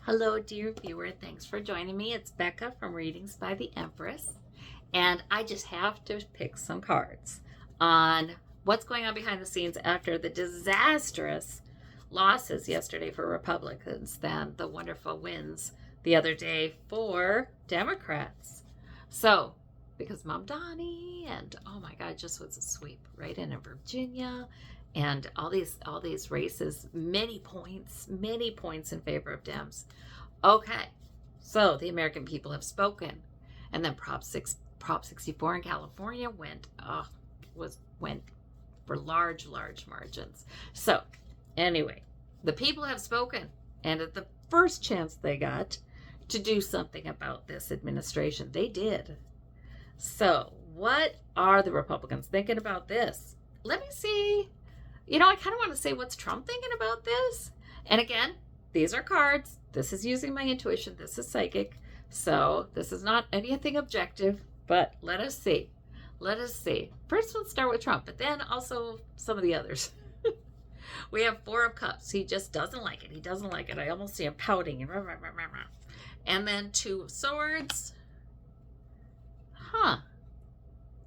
Hello, dear viewer. Thanks for joining me. It's Becca from Readings by the Empress. And I just have to pick some cards on what's going on behind the scenes after the disastrous losses yesterday for Republicans, then the wonderful wins the other day for Democrats. So, because Mom Donnie and oh my God, just was a sweep right in Virginia, and all these races, many points in favor of Dems. Okay, so the American people have spoken, and then Prop 64 in California went for large margins. So anyway, the people have spoken, and at the first chance they got to do something about this administration, they did. So what are the Republicans thinking about this? Let me see. I kind of want to say, what's Trump thinking about this? And again, these are cards. This is using my intuition. This is psychic. So this is not anything objective, but let us see. Let us see. First, let's start with Trump, but then also some of the others. We have Four of Cups. He just doesn't like it. He doesn't like it. I almost see him pouting. And then Two of Swords.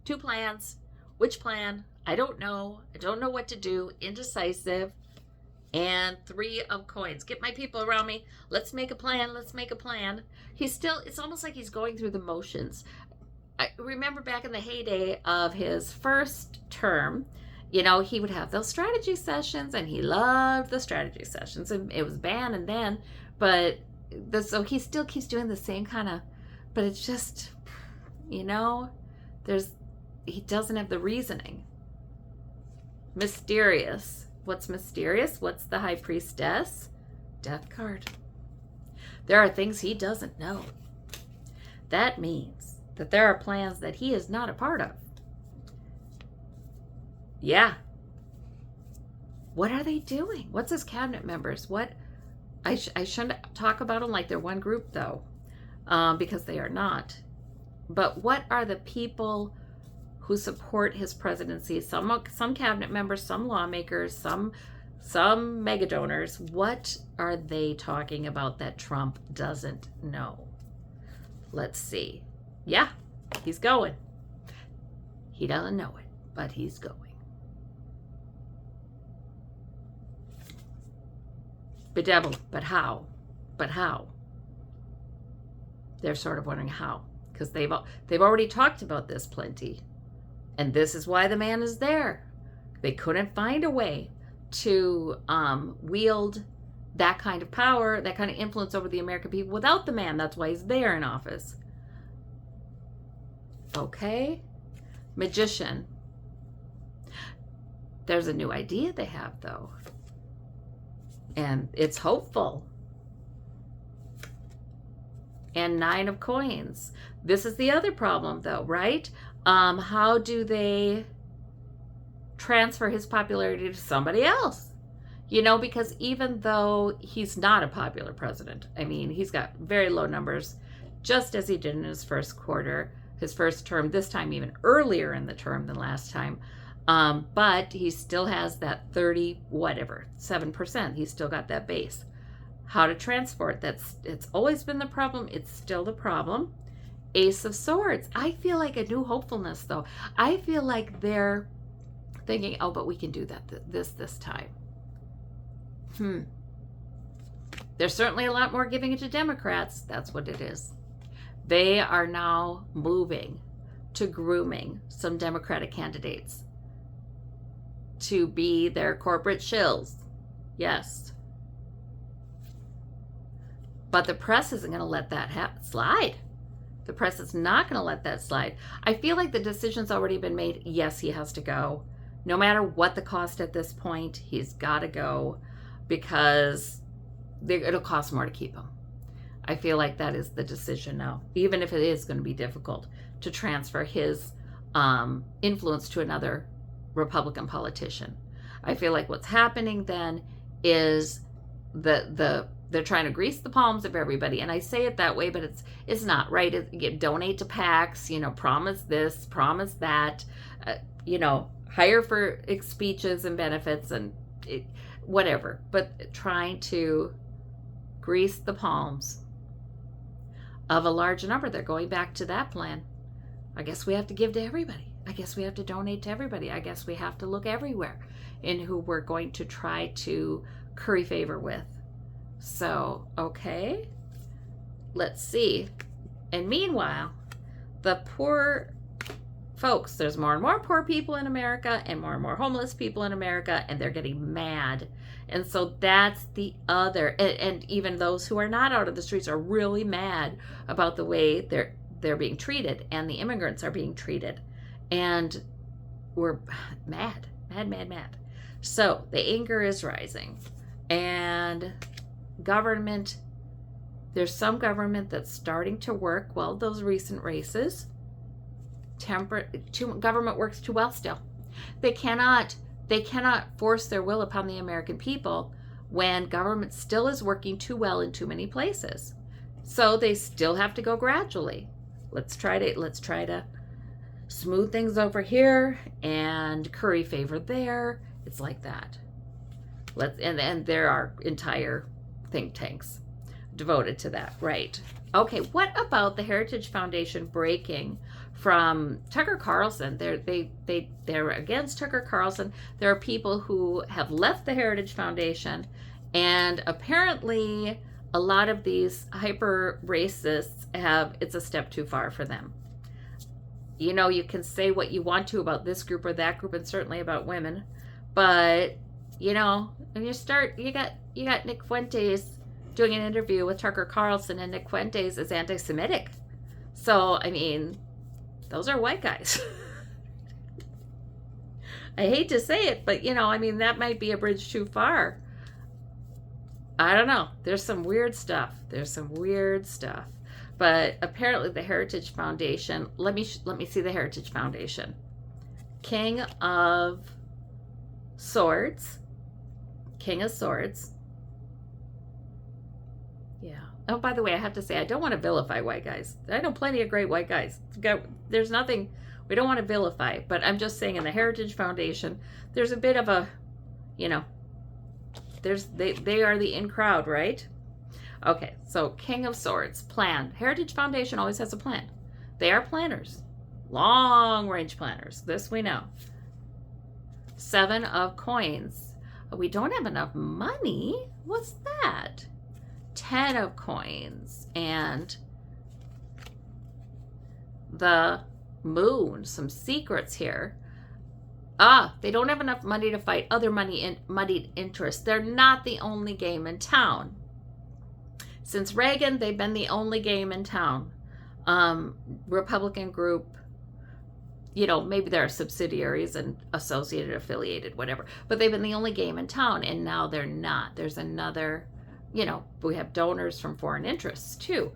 Two plans. Which plan? I don't know. I don't know what to do. Indecisive. And Three of Coins. Get my people around me. Let's make a plan. Let's make a plan. It's almost like he's going through the motions. I remember back in the heyday of his first term, he would have those strategy sessions, and he loved the strategy sessions. And it was banned then, but so he still keeps doing the same kind of, but it's just, he doesn't have the reasoning. Mysterious. What's mysterious? What's the High Priestess? Death card. There are things he doesn't know. That means that there are plans that he is not a part of. Yeah. What are they doing? What's his cabinet members? What? I shouldn't talk about them like they're one group, though, because they are not. But what are the people who support his presidency? Some cabinet members, some lawmakers, some mega donors. What are they talking about that Trump doesn't know? Let's see. Yeah, he's going. He doesn't know it, but he's going. Bedeviled, but how? But how? They're sort of wondering how, because they've already talked about this plenty. And this is why the man is there. They couldn't find a way to wield that kind of power, that kind of influence over the American people without the man. That's why he's there in office. Okay. Magician. There's a new idea they have, though. And it's hopeful. And Nine of Coins. This is the other problem, though, right? How do they transfer his popularity to somebody else? Because even though he's not a popular president, he's got very low numbers, just as he did in his first term, this time even earlier in the term than last time. But he still has that 7%. He's still got that base. How to transport? It's always been the problem. It's still the problem. Ace of Swords. I feel like a new hopefulness, though. I feel like they're thinking, oh, but we can do that this time. There's certainly a lot more giving it to Democrats. That's what it is. They are now moving to grooming some Democratic candidates to be their corporate shills. Yes. But the press isn't going to let that slide. The press is not going to let that slide. I feel like the decision's already been made. Yes, he has to go. No matter what the cost at this point, he's got to go, because it'll cost more to keep him. I feel like that is the decision now, even if it is going to be difficult to transfer his influence to another Republican politician. I feel like what's happening then is they're trying to grease the palms of everybody, and I say it that way, but it's not right. Donate to PACs, promise this, promise that, hire for speeches and benefits and whatever. But trying to grease the palms of a large number. They're going back to that plan. I guess we have to give to everybody. I guess we have to donate to everybody. I guess we have to look everywhere in who we're going to try to curry favor with. So, okay, let's see. And meanwhile, the poor folks, there's more and more poor people in America and more homeless people in America, and they're getting mad. And so that's the other, and even those who are not out of the streets are really mad about the way they're being treated, and the immigrants are being treated. And we're mad. So the anger is rising. And government, there's some government that's starting to work, well, those recent races, government works too well still. They cannot force their will upon the American people when government still is working too well in too many places. So they still have to go gradually. Let's try to smooth things over here and curry favor there. It's like that. And there are entire think tanks devoted to that, right? Okay, what about the Heritage Foundation breaking from Tucker Carlson? They're against Tucker Carlson. There are people who have left the Heritage Foundation, and apparently a lot of these hyper racists it's a step too far for them. You know, you can say what you want to about this group or that group, and certainly about women, but you know, when you got Nick Fuentes doing an interview with Tucker Carlson, and Nick Fuentes is anti-Semitic. So, I mean, those are white guys. I hate to say it, but you know, I mean, that might be a bridge too far. I don't know. There's some weird stuff. But apparently the Heritage Foundation, let me see the Heritage Foundation. King of Swords. Yeah. Oh, by the way, I have to say, I don't want to vilify white guys. I know plenty of great white guys. There's nothing, we don't want to vilify, but I'm just saying in the Heritage Foundation, there's a bit of a, you know, they are the in crowd, right? Okay, so King of Swords, plan. Heritage Foundation always has a plan. They are planners, long range planners. This we know. 7 of Coins. We don't have enough money. What's that? 10 of Coins and the Moon. Some secrets here. They don't have enough money to fight other moneyed interests. They're not the only game in town. Since Reagan, they've been the only game in town. Republican group, you know, maybe there are subsidiaries and associated, affiliated, whatever, but they've been the only game in town, and now they're not. There's another, you know, we have donors from foreign interests too.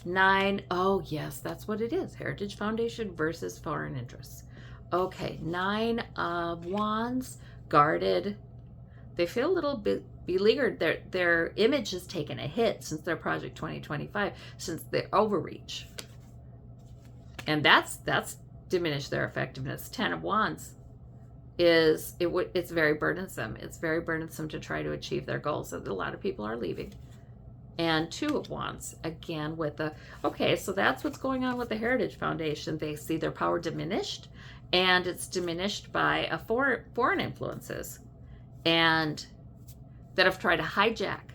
9, oh yes, that's what it is. Heritage Foundation versus foreign interests. Okay, 9 of Wands, guarded. They feel a little bit beleaguered. Their image has taken a hit since their Project 2025, since the overreach. And that's diminished their effectiveness. 10 of Wands it's very burdensome. It's very burdensome to try to achieve their goals. So a lot of people are leaving. And 2 of Wands, again with okay, so that's what's going on with the Heritage Foundation. They see their power diminished, and it's diminished by foreign influences, and that have tried to hijack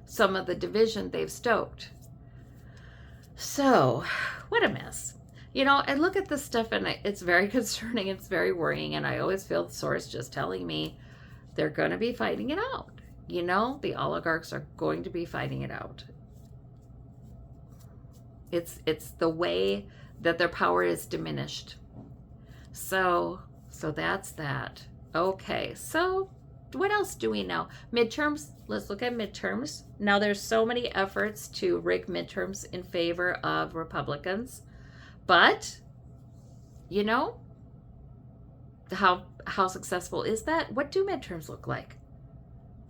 some of the division they've stoked. So, what a mess. You know, I look at this stuff and it's very concerning, it's very worrying, and I always feel the source just telling me they're going to be fighting it out. You know, the oligarchs are going to be fighting it out. It's the way that their power is diminished. So that's that. Okay, so what else do we know? Midterms, let's look at midterms. Now there's so many efforts to rig midterms in favor of Republicans, but you know, how successful is that? What do midterms look like?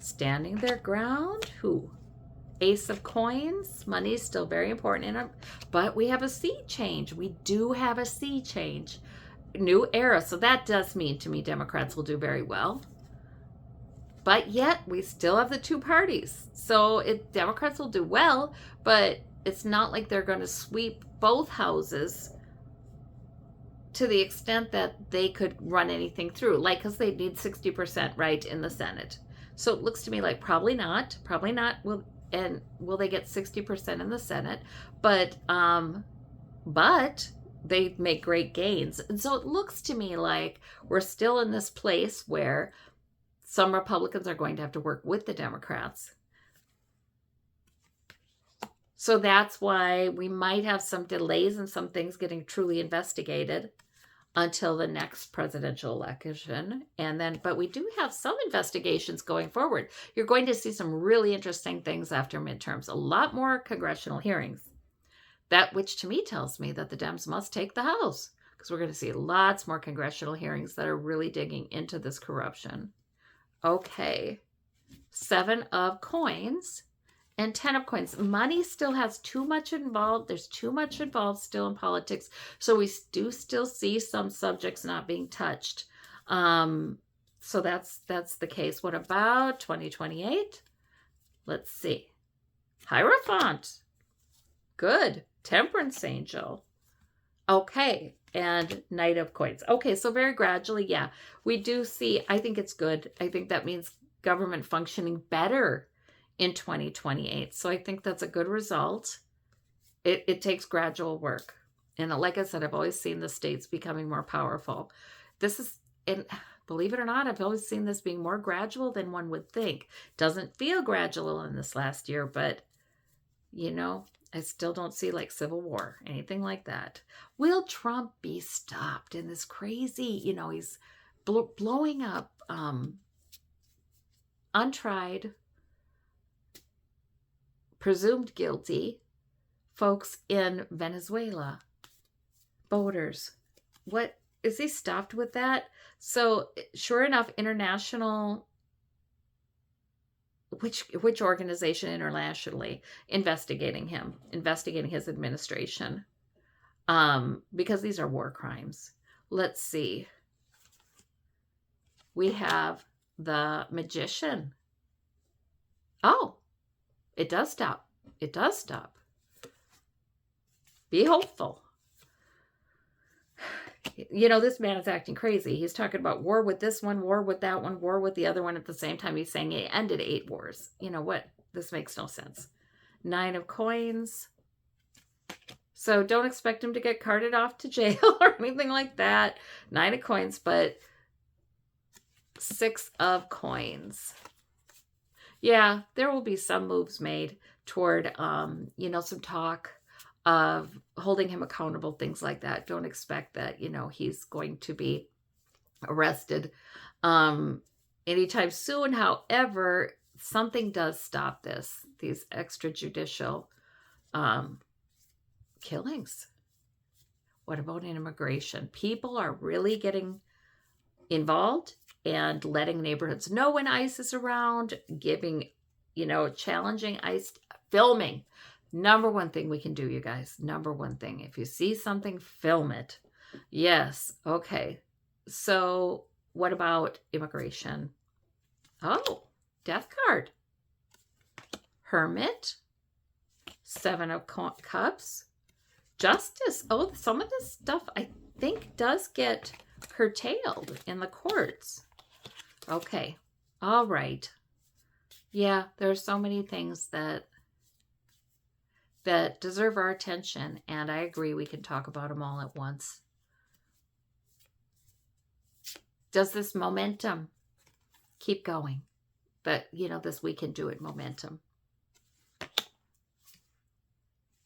Standing their ground? Who? Ace of Coins. Money is still very important in them, but we have a sea change. We do have a sea change. New era. So that does mean to me Democrats will do very well. But yet we still have the two parties. So Democrats will do well, but it's not like they're going to sweep both houses to the extent that they could run anything through, like, because they need 60%, right, in the Senate. So it looks to me like probably not will they get 60% in the Senate, but they make great gains. And so it looks to me like we're still in this place where some Republicans are going to have to work with the Democrats. So that's why we might have some delays in some things getting truly investigated until the next presidential election. And then, but we do have some investigations going forward. You're going to see some really interesting things after midterms, a lot more congressional hearings. That, which to me tells me that the Dems must take the House, because we're going to see lots more congressional hearings that are really digging into this corruption. Okay, 7 of coins and 10 of coins. Money still has too much involved. There's too much involved still in politics. So we do still see some subjects not being touched. So that's the case. What about 2028? Let's see. Hierophant. Good. Temperance angel. Okay. And Knight of coins. Okay, so very gradually, yeah, we do see, I think it's good. I think that means government functioning better in 2028. So I think that's a good result. It takes gradual work. And like I said, I've always seen the states becoming more powerful. This is, and believe it or not, I've always seen this being more gradual than one would think. Doesn't feel gradual in this last year, but you know, I still don't see like civil war, anything like that. Will Trump be stopped in this crazy, you know, he's blowing up untried, presumed guilty folks in Venezuela, voters. What, is he stopped with that? So sure enough, international, which organization internationally investigating him, investigating his administration, because these are war crimes. Let's see. We have the Magician. Oh, it does stop. It does stop. Be hopeful. You know, this man is acting crazy. He's talking about war with this one, war with that one, war with the other one at the same time. He's saying he ended 8 wars. You know what? This makes no sense. 9 of coins. So don't expect him to get carted off to jail or anything like that. 9 of coins, but 6 of coins. Yeah, there will be some moves made toward, you know, some talk of holding him accountable, things like that. Don't expect that, you know, he's going to be arrested anytime soon. However, something does stop this, these extrajudicial killings. What about immigration? People are really getting involved and letting neighborhoods know when ICE is around, giving, you know, challenging ICE, filming. Number one thing we can do, you guys. Number one thing. If you see something, film it. Yes. Okay. So what about immigration? Oh, death card. Hermit. 7 of cups. Justice. Oh, some of this stuff I think does get curtailed in the courts. Okay. All right. Yeah, there are so many things that deserve our attention, and I agree we can talk about them all at once. Does this momentum keep going? But, you know, this We Can Do It momentum.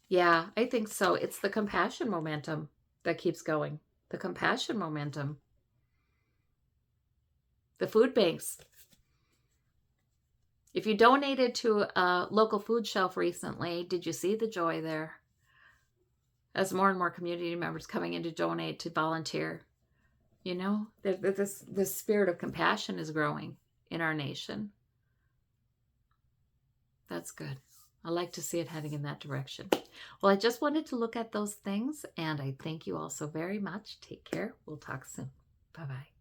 Yeah, I think so. It's the compassion momentum that keeps going. The compassion momentum. The food banks. If you donated to a local food shelf recently, did you see the joy there? As more and more community members coming in to donate, to volunteer. You know, this spirit of compassion is growing in our nation. That's good. I like to see it heading in that direction. Well, I just wanted to look at those things, and I thank you all so very much. Take care. We'll talk soon. Bye-bye.